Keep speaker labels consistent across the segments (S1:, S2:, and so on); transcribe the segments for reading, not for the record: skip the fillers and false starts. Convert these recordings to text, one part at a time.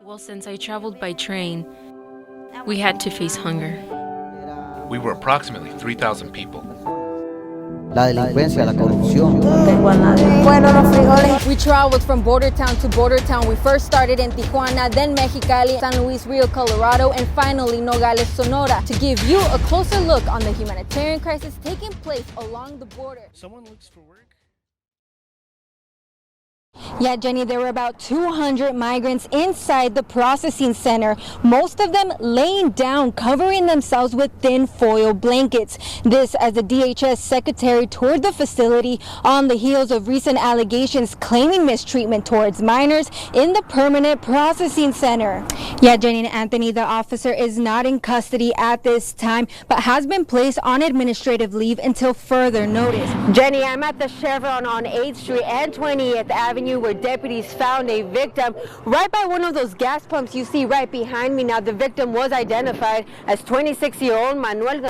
S1: Well, since I traveled by train, we had to face hunger.
S2: We were approximately 3,000 people.
S3: La delincuencia, la corrupción.
S4: We traveled from border town to border town. We first started in Tijuana, then Mexicali, San Luis Rio, Colorado, and finally Nogales, Sonora, to give you a closer look on the humanitarian crisis taking place along the border.
S2: Someone looks for work?
S4: Yeah, Jenny, there were about 200 migrants inside the processing center, most of them laying down, covering themselves with thin foil blankets. This as the DHS secretary toured the facility on the heels of recent allegations claiming mistreatment towards minors in the permanent processing center. Yeah, Jenny and Anthony, the officer is not in custody at this time, but has been placed on administrative leave until further notice.
S5: Jenny, I'm at the Chevron on 8th Street and 20th Avenue where deputies found a victim right by one of those gas pumps you see right behind me. Now, the victim was identified as 26-year-old Manuel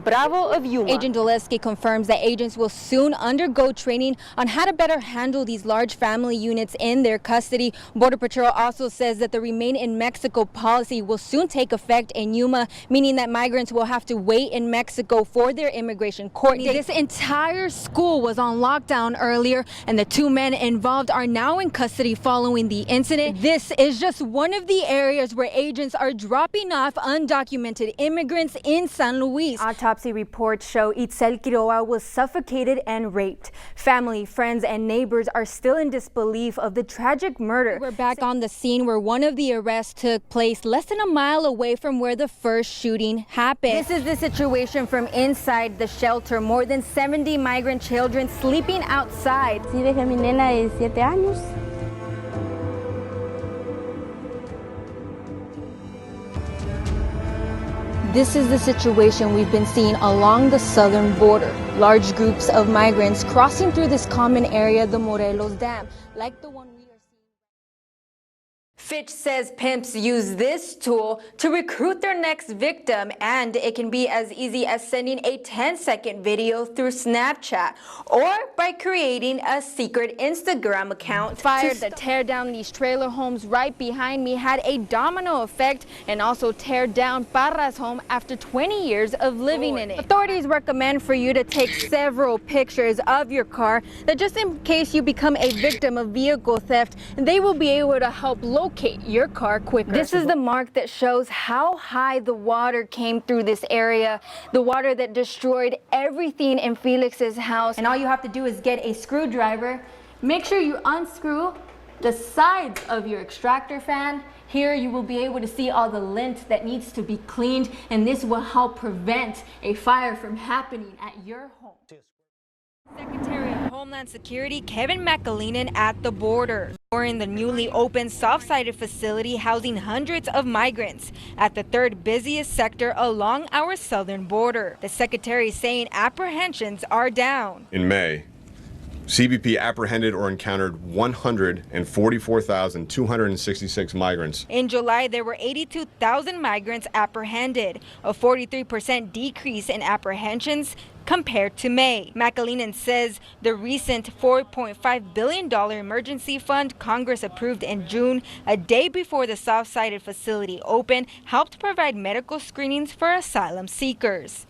S5: Bravo of Yuma.
S4: Agent Doleski confirms that agents will soon undergo training on how to better handle these large family units in their custody. Border Patrol also says that the Remain in Mexico policy will soon take effect in Yuma, meaning that migrants will have to wait in Mexico for their immigration court date. This entire school was on lockdown earlier, and the two men involved are now in custody following the incident. This is just one of the areas where agents are dropping off undocumented immigrants in San Luis.
S5: Autopsy reports show Itzel Quiroga was suffocated and raped. Family, friends, and neighbors are still in disbelief of the tragic murder.
S4: We're back on the scene where one of the arrests took place less than a mile away from where the first shooting happened. This is the situation from inside the shelter. More than 70 migrant children sleeping outside.
S6: Sí, dejé a mi nena de 7 años.
S4: This is the situation we've been seeing along the southern border. Large groups of migrants crossing through this common area, the Morelos Dam, like the one we are seeing.
S5: Fitch says pimps use this tool to recruit their next victim, and it can be as easy as sending a 10-second video through Snapchat or by creating a secret Instagram account.
S4: Fire to tear down these trailer homes right behind me had a domino effect and also tear down Parra's home after 20 years of living in it. Authorities recommend for you to take several pictures of your car, that just in case you become a victim of vehicle theft, they will be able to help locate your car quicker. This is the mark that shows how high the water came through this area, the water that destroyed everything in Felix's house. And all you have to do is get a screwdriver, make sure you unscrew the sides of your extractor fan. Here you will be able to see all the lint that needs to be cleaned, and this will help prevent a fire from happening at your home.
S5: Secretary of Homeland Security Kevin McAleenan at the border, touring the newly opened soft-sided facility housing hundreds of migrants at the third busiest sector along our southern border. The secretary saying apprehensions are down.
S7: In May, CBP apprehended or encountered 144,266 migrants.
S5: In July, there were 82,000 migrants apprehended, a 43% decrease in apprehensions compared to May. McAleenan says the recent $4.5 billion emergency fund Congress approved in June, a day before the soft-sided facility opened, helped provide medical screenings for asylum seekers.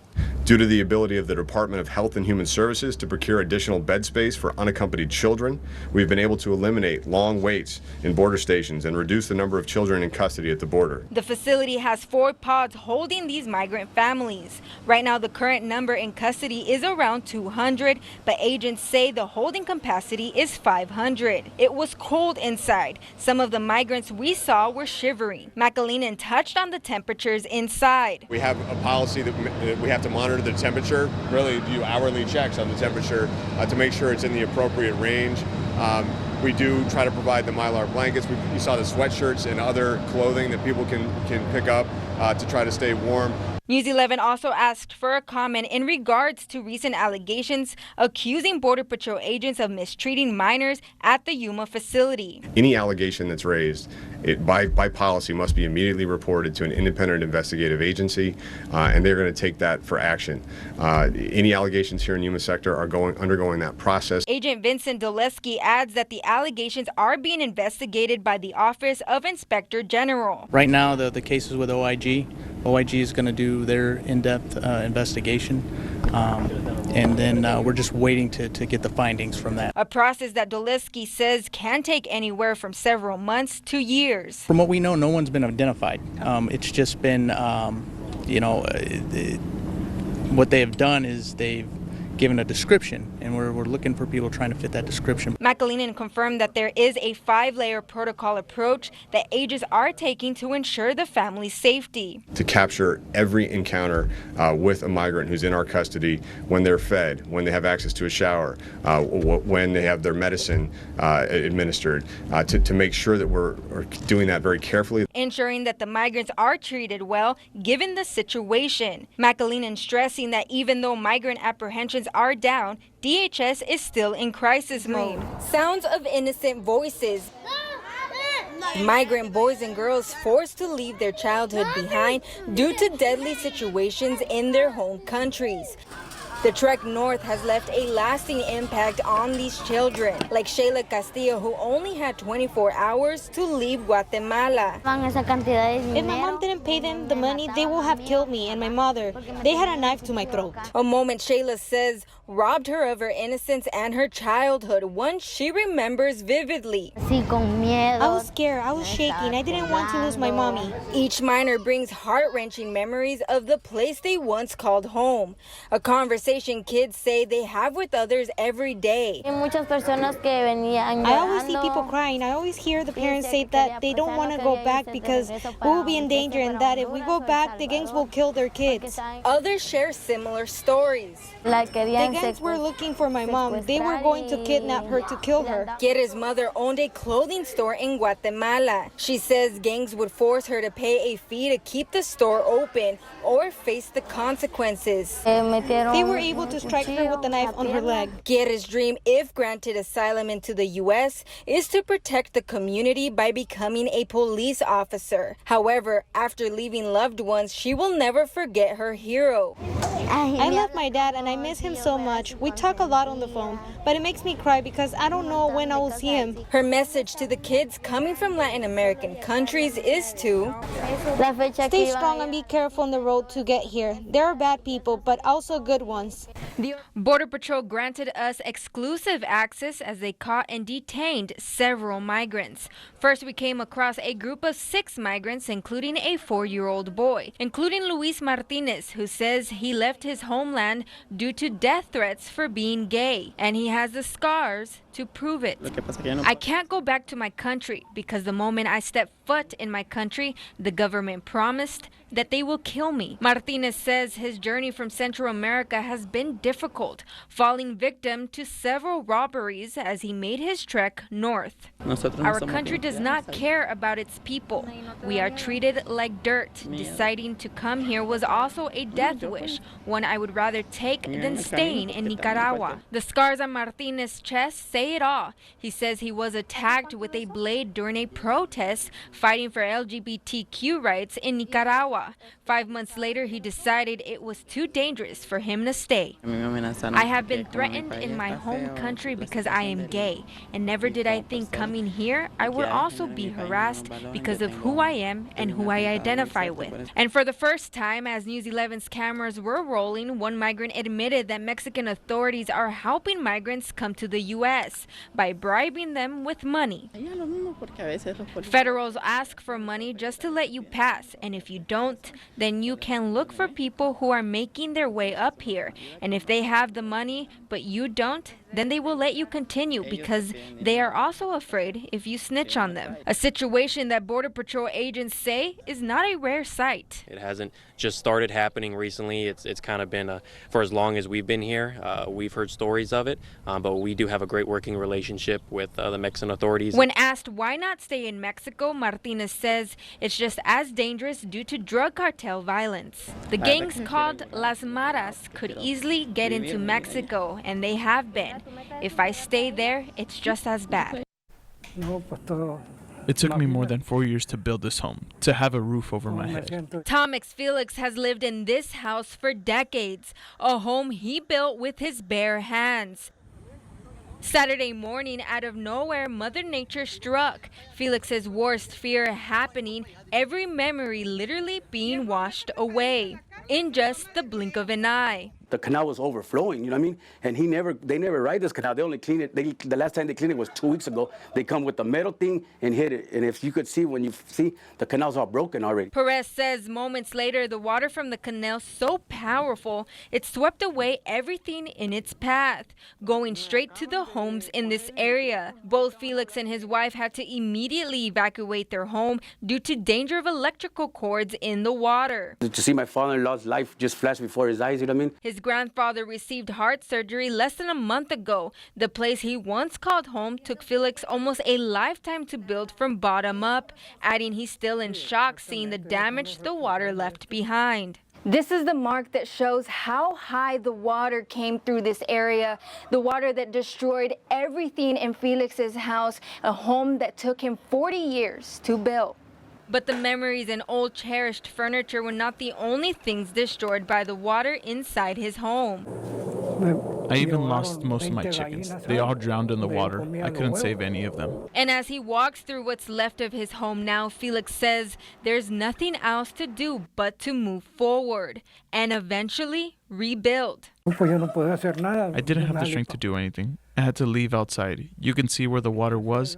S7: Due to the ability of the Department of Health and Human Services to procure additional bed space for unaccompanied children, we've been able to eliminate long waits in border stations and reduce the number of children in custody at the border.
S5: The facility has 4 pods holding these migrant families. Right now, the current number in custody is around 200, but agents say the holding capacity is 500. It was cold inside. Some of the migrants we saw were shivering. McAleenan touched on the temperatures inside.
S7: We have a policy that we have to monitor the temperature, really do hourly checks on the temperature to make sure it's in the appropriate range. We do try to provide the Mylar blankets. You saw the sweatshirts and other clothing that people can pick up to try to stay warm.
S5: News 11 also asked for a comment in regards to recent allegations accusing Border Patrol agents of mistreating minors at the Yuma facility.
S7: Any allegation that's raised, by policy must be immediately reported to an independent investigative agency, and they're going to take that for action. Any allegations here in Yuma sector are undergoing that process.
S5: Agent Vincent Doleski adds that the allegations are being investigated by the Office of Inspector General.
S8: Right now, the case is with OIG. OIG is going to do their in-depth investigation, and then we're just waiting to get the findings from that.
S5: A process that Doleski says can take anywhere from several months to years.
S8: From what we know, no one's been identified. It's just been, what they have done is they've given a description, and we're looking for people trying to fit that description.
S5: McAleenan confirmed that there is a 5-layer protocol approach that agents are taking to ensure the family's safety.
S7: To capture every encounter with a migrant who's in our custody, when they're fed, when they have access to a shower, when they have their medicine administered, to make sure that we're doing that very carefully.
S5: Ensuring that the migrants are treated well given the situation. McAleenan stressing that even though migrant apprehensions are down, DHS is still in crisis mode. Sounds of innocent voices. Migrant boys and girls forced to leave their childhood behind due to deadly situations in their home countries. The trek north has left a lasting impact on these children, like Shayla Castillo, who only had 24 hours to leave Guatemala.
S9: If my mom didn't pay them the money, they will have killed me and my mother. They had a knife to my throat.
S5: A moment Shayla says robbed her of her innocence and her childhood, one she remembers vividly.
S9: I was scared, I was shaking, I didn't want to lose my mommy.
S5: Each minor brings heart-wrenching memories of the place they once called home, a conversation kids say they have with others every day.
S9: I always see people crying. I always hear the parents say that they don't want to go back because we will be in danger, and that if we go back, the gangs will kill their kids.
S5: Others share similar stories.
S9: The gangs were looking for my mom. They were going to kidnap her to kill her.
S5: Kira's mother owned a clothing store in Guatemala. She says gangs would force her to pay a fee to keep the store open or face the consequences.
S9: They were able to strike her with a knife on her leg.
S5: Kira's dream, if granted asylum into the U.S., is to protect the community by becoming a police officer. However, after leaving loved ones, she will never forget her hero.
S9: I love my dad and I miss him so much. We talk a lot on the phone, but it makes me cry because I don't know when I will see him.
S5: Her message to the kids coming from Latin American countries is to
S9: stay strong and be careful on the road to get here. There are bad people, but also good ones.
S5: The Border Patrol granted us exclusive access as they caught and detained several migrants. First, we came across a group of 6 migrants, including a 4-year-old boy, including Luis Martinez, who says he left his homeland due to death threats for being gay, and he has the scars to prove it. I can't go back to my country because the moment I step foot in my country, the government promised that they will kill me. Martinez says his journey from Central America has been difficult, falling victim to several robberies as he made his trek north. Our country does not care about its people. We are treated like dirt. Deciding to come here was also a death wish, one I would rather take than staying in Nicaragua. The scars on Martinez's chest say it all. He says he was attacked with a blade during a protest fighting for LGBTQ rights in Nicaragua. 5 months later, he decided it was too dangerous for him to stay. I have been threatened in my home country because I am gay, and never did I think coming here I would also be harassed because of who I am and who I identify with. And for the first time, as News 11's cameras were rolling, one migrant admitted that Mexican authorities are helping migrants come to the U.S. by bribing them with money. Federals ask for money just to let you pass, and if you don't, then you can look for people who are making their way up here. And if they have the money, but you don't, then they will let you continue because they are also afraid if you snitch on them. A situation that Border Patrol agents say is not a rare sight.
S10: It hasn't just started happening recently. It's kind of been for as long as we've been here. We've heard stories of it, but we do have a great working relationship with the Mexican authorities.
S5: When asked why not stay in Mexico, Martinez says it's just as dangerous due to drug drug cartel violence. The gangs called Las Maras could easily get into Mexico, and they have been. If I stay there, it's just as bad.
S11: It took me more than 4 years to build this home, to have a roof over my head.
S5: Tomix Felix has lived in this house for decades, a home he built with his bare hands. Saturday morning, out of nowhere, Mother Nature struck. Felix's worst fear happening, every memory literally being washed away in just the blink of an eye.
S12: The canal was overflowing, you know what I mean? And they never ride this canal. They only clean it. The last time they cleaned it was 2 weeks ago. They come with the metal thing and hit it. And if you could see, when you see, the canal's all broken already.
S5: Perez says moments later, the water from the canal so powerful, it swept away everything in its path, going straight to the homes in this area. Both Felix and his wife had to immediately evacuate their home due to danger of electrical cords in the water.
S12: To see my father-in-law's life just flash before his eyes, you know what I mean?
S5: His grandfather received heart surgery less than a month ago. The place he once called home took Felix almost a lifetime to build from bottom up, adding he's still in shock seeing the damage the water left behind.
S4: This is the mark that shows how high the water came through this area, the water that destroyed everything in Felix's house, a home that took him 40 years to build.
S5: But the memories and old cherished furniture were not the only things destroyed by the water inside his home.
S11: I even lost most of my chickens. They all drowned in the water. I couldn't save any of them.
S5: And as he walks through what's left of his home now, Felix says there's nothing else to do but to move forward and eventually rebuild.
S11: I didn't have the strength to do anything. I had to leave outside. You can see where the water was.